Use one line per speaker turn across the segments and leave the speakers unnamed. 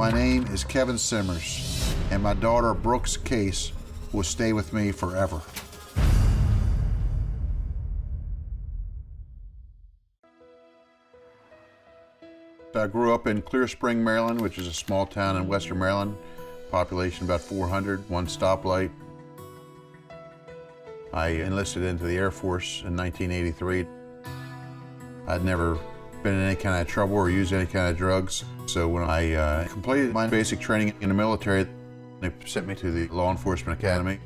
My name is Kevin Simmers, and my daughter Brooke's case will stay with me forever. I grew up in Clear Spring, Maryland, which is a small town in western Maryland. Population about 400, one stoplight. I enlisted into the Air Force in 1983. I'd never been in any kind of trouble or used any kind of drugs. So when I completed my basic training in the military, they sent me to the Law Enforcement Academy.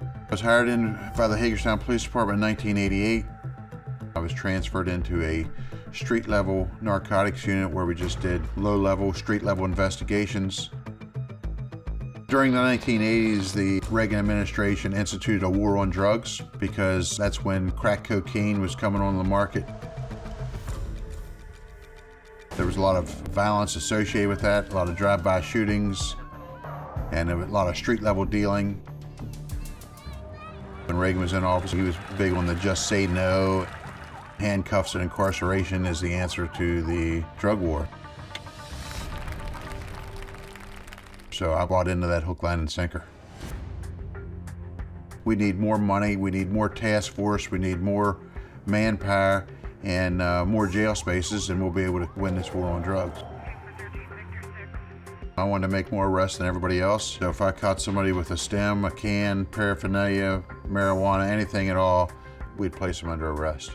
I was hired in by the Hagerstown Police Department in 1988. I was transferred into a street-level narcotics unit where we just did low-level, street-level investigations. During the 1980s, the Reagan administration instituted a war on drugs because that's when crack cocaine was coming on the market. There was a lot of violence associated with that, a lot of drive-by shootings, and a lot of street-level dealing. When Reagan was in office, he was big on the just say no. Handcuffs and incarceration is the answer to the drug war. So I bought into that hook, line, and sinker. We need more money, we need more task force, we need more manpower, and more jail spaces, and we'll be able to win this war on drugs. I wanted to make more arrests than everybody else. So if I caught somebody with a stem, a can, paraphernalia, marijuana, anything at all, we'd place them under arrest.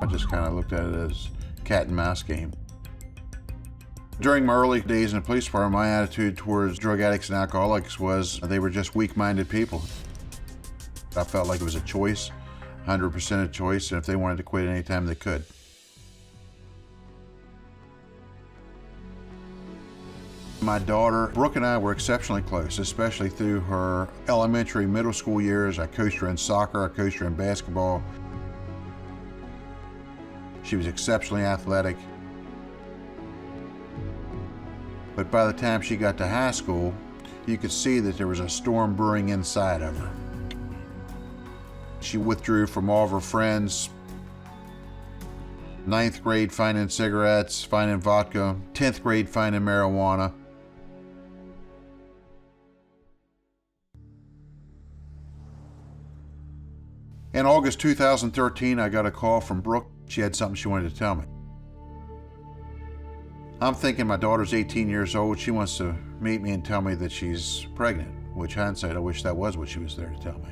I just kind of looked at it as cat and mouse game. During my early days in the police department, my attitude towards drug addicts and alcoholics was they were just weak-minded people. I felt like it was a choice, 100% a choice, and if they wanted to quit anytime they could. My daughter, Brooke, and I were exceptionally close, especially through her elementary, middle school years. I coached her in soccer, I coached her in basketball. She was exceptionally athletic. But by the time she got to high school, you could see that there was a storm brewing inside of her. She withdrew from all of her friends. 9th grade finding cigarettes, finding vodka. 10th grade finding marijuana. In August 2013, I got a call from Brooke. She had something she wanted to tell me. I'm thinking my daughter's 18 years old. She wants to meet me and tell me that she's pregnant, which hindsight, I wish that was what she was there to tell me.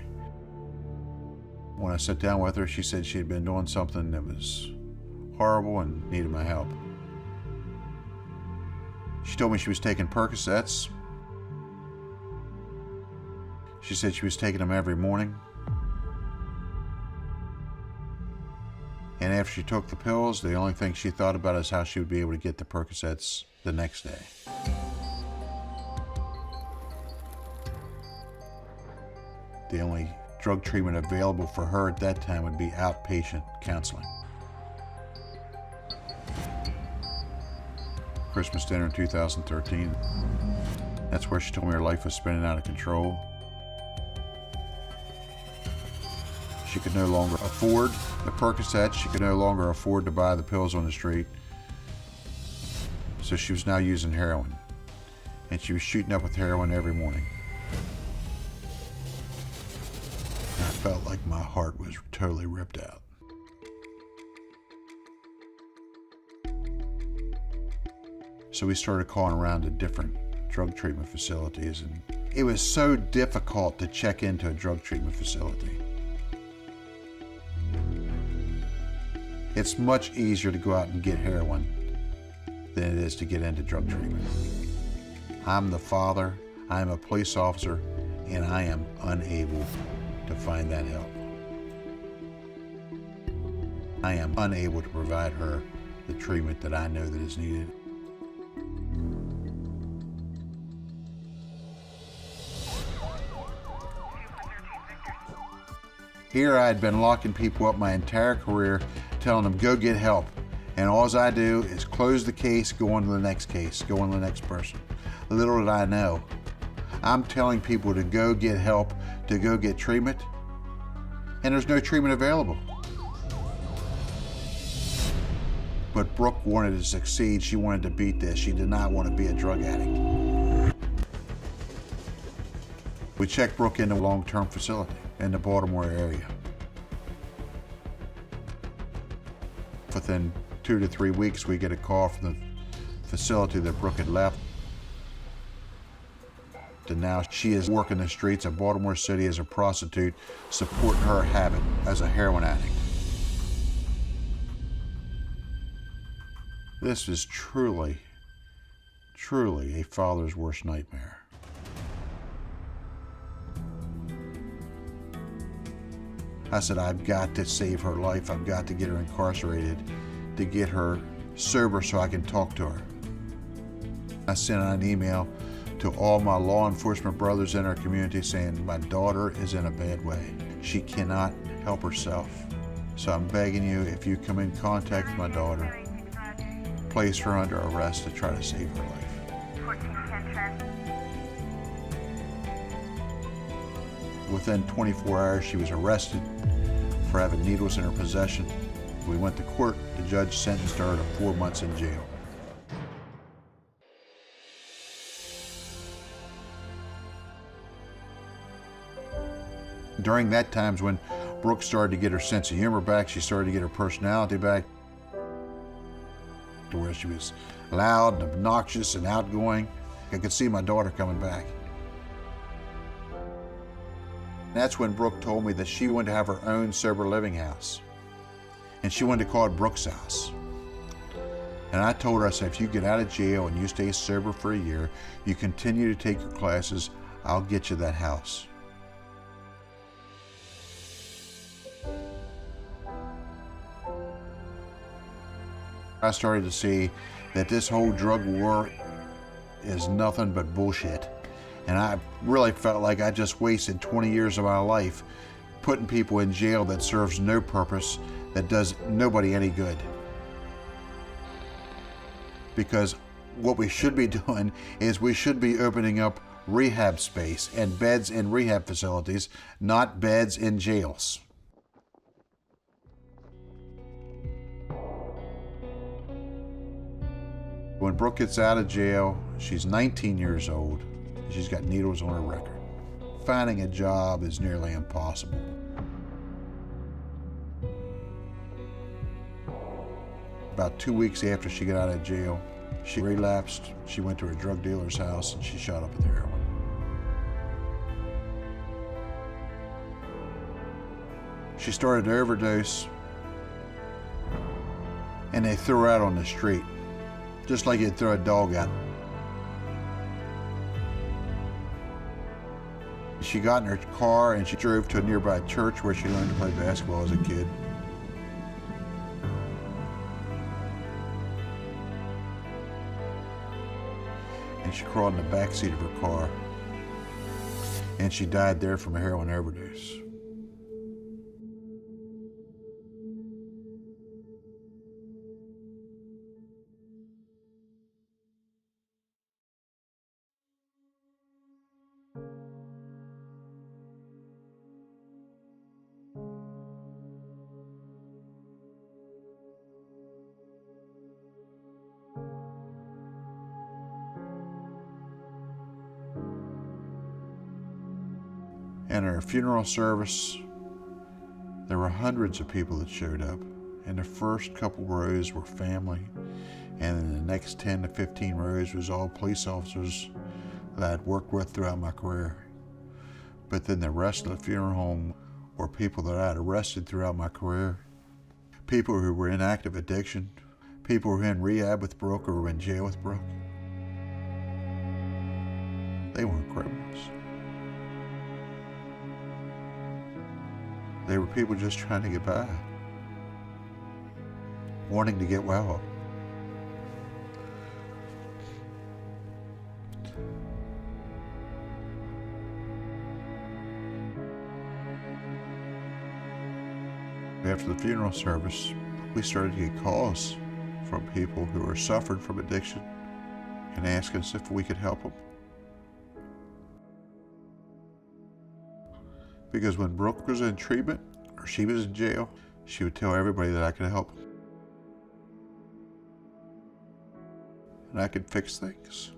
When I sat down with her, she said she had been doing something that was horrible and needed my help. She told me she was taking Percocets. She said she was taking them every morning. And after she took the pills, the only thing she thought about is how she would be able to get the Percocets the next day. The only drug treatment available for her at that time would be outpatient counseling. Christmas dinner in 2013. That's where she told me her life was spinning out of control. She could no longer afford the Percocets. She could no longer afford to buy the pills on the street. So she was now using heroin. And she was shooting up with heroin every morning. And I felt like my heart was totally ripped out. So we started calling around to different drug treatment facilities, and it was so difficult to check into a drug treatment facility. It's much easier to go out and get heroin than it is to get into drug treatment. I'm the father, I'm a police officer, and I am unable to find that help. I am unable to provide her the treatment that I know that is needed. Here I had been locking people up my entire career, telling them go get help. And all I do is close the case, go on to the next case, go on to the next person. Little did I know, I'm telling people to go get help, to go get treatment, and there's no treatment available. But Brooke wanted to succeed. She wanted to beat this. She did not want to be a drug addict. We checked Brooke into a long-term facility in the Baltimore area. Within 2 to 3 weeks, we get a call from the facility that Brooke had left. And now she is working the streets of Baltimore City as a prostitute, supporting her habit as a heroin addict. This is truly, truly a father's worst nightmare. I said, I've got to save her life. I've got to get her incarcerated, to get her sober so I can talk to her. I sent out an email to all my law enforcement brothers in our community saying, my daughter is in a bad way. She cannot help herself. So I'm begging you, if you come in contact with my daughter, place her under arrest to try to save her life. Within 24 hours, she was arrested for having needles in her possession. We went to court. The judge sentenced her to 4 months in jail. During that time is when Brooke started to get her sense of humor back. She started to get her personality back, to where she was loud and obnoxious and outgoing. I could see my daughter coming back. That's when Brooke told me that she wanted to have her own sober living house. And she wanted to call it Brooke's house. And I told her, I said, if you get out of jail and you stay sober for a year, you continue to take your classes, I'll get you that house. I started to see that this whole drug war is nothing but bullshit. And I really felt like I just wasted 20 years of my life putting people in jail that serves no purpose, that does nobody any good. Because what we should be doing is we should be opening up rehab space and beds in rehab facilities, not beds in jails. When Brooke gets out of jail, she's 19 years old. She's got needles on her record. Finding a job is nearly impossible. About 2 weeks after she got out of jail, she relapsed. She went to her drug dealer's house and she shot up with heroin. She started to overdose, and they threw her out on the street, just like you'd throw a dog out. She got in her car and she drove to a nearby church where she learned to play basketball as a kid. And she crawled in the back seat of her car, and she died there from a heroin overdose. In her funeral service, there were hundreds of people that showed up. And the first couple rows were family, and then the next 10 to 15 rows was all police officers that I'd worked with throughout my career. But then the rest of the funeral home were people that I had arrested throughout my career, people who were in active addiction, people who were in rehab with Brooke or were in jail with Brooke. They weren't criminals. They were people just trying to get by, wanting to get well. After the funeral service, we started to get calls from people who were suffering from addiction and asking us if we could help them. Because when Brooke was in treatment or she was in jail, she would tell everybody that I could help them. and I could fix things.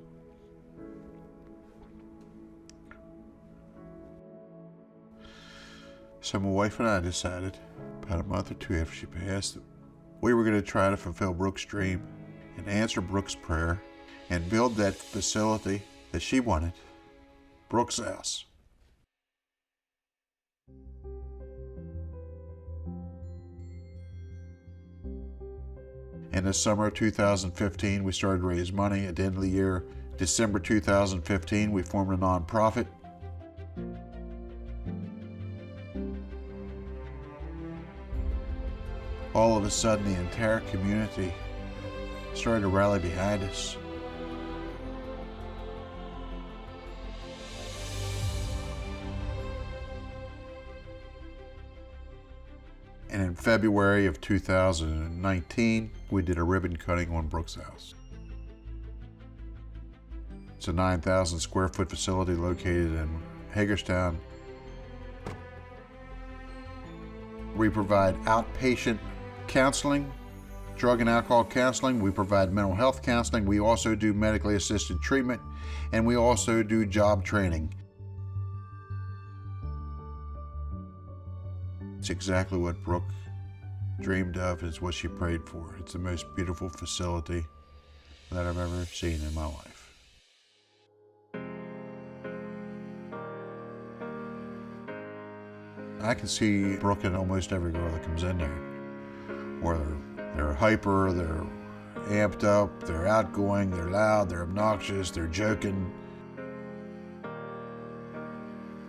So my wife and I decided, about a month or two after she passed, that we were going to try to fulfill Brooke's dream and answer Brooke's prayer and build that facility that she wanted, Brooke's House. In the summer of 2015, we started to raise money. At the end of the year, December 2015, we formed a nonprofit. All of a sudden, the entire community started to rally behind us. And in February of 2019, we did a ribbon cutting on Brooke's House. It's a 9,000 square foot facility located in Hagerstown. We provide outpatient counseling, drug and alcohol counseling. We provide mental health counseling. We also do medically assisted treatment, and we also do job training. It's exactly what Brooke dreamed of. It's what she prayed for. It's the most beautiful facility that I've ever seen in my life. I can see Brooke in almost every girl that comes in there. Or they're hyper, they're amped up, they're outgoing, they're loud, they're obnoxious, they're joking.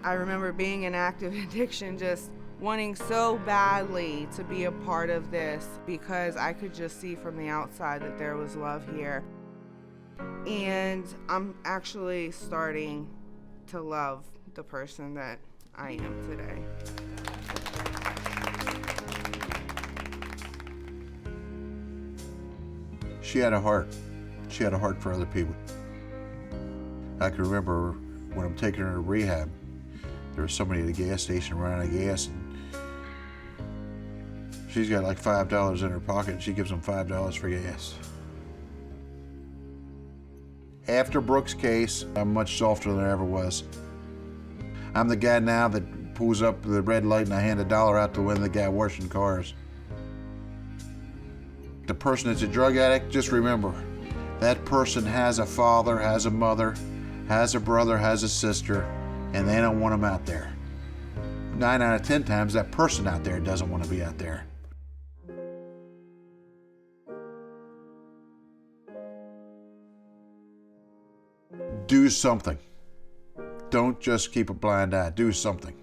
I remember being in active addiction, just wanting so badly to be a part of this because I could just see from the outside that there was love here. And I'm actually starting to love the person that I am today.
She had a heart. She had a heart for other people. I can remember when I'm taking her to rehab, there was somebody at a gas station running out of gas, and she's got like $5 in her pocket, and she gives them $5 for gas. After Brooke's case, I'm much softer than I ever was. I'm the guy now that pulls up the red light and I hand $1 out to the guy washing cars. The person that's a drug addict, just remember, that person has a father, has a mother, has a brother, has a sister, and they don't want them out there. 9 out of 10 times, that person out there doesn't want to be out there. Do something. Don't just keep a blind eye. Do something.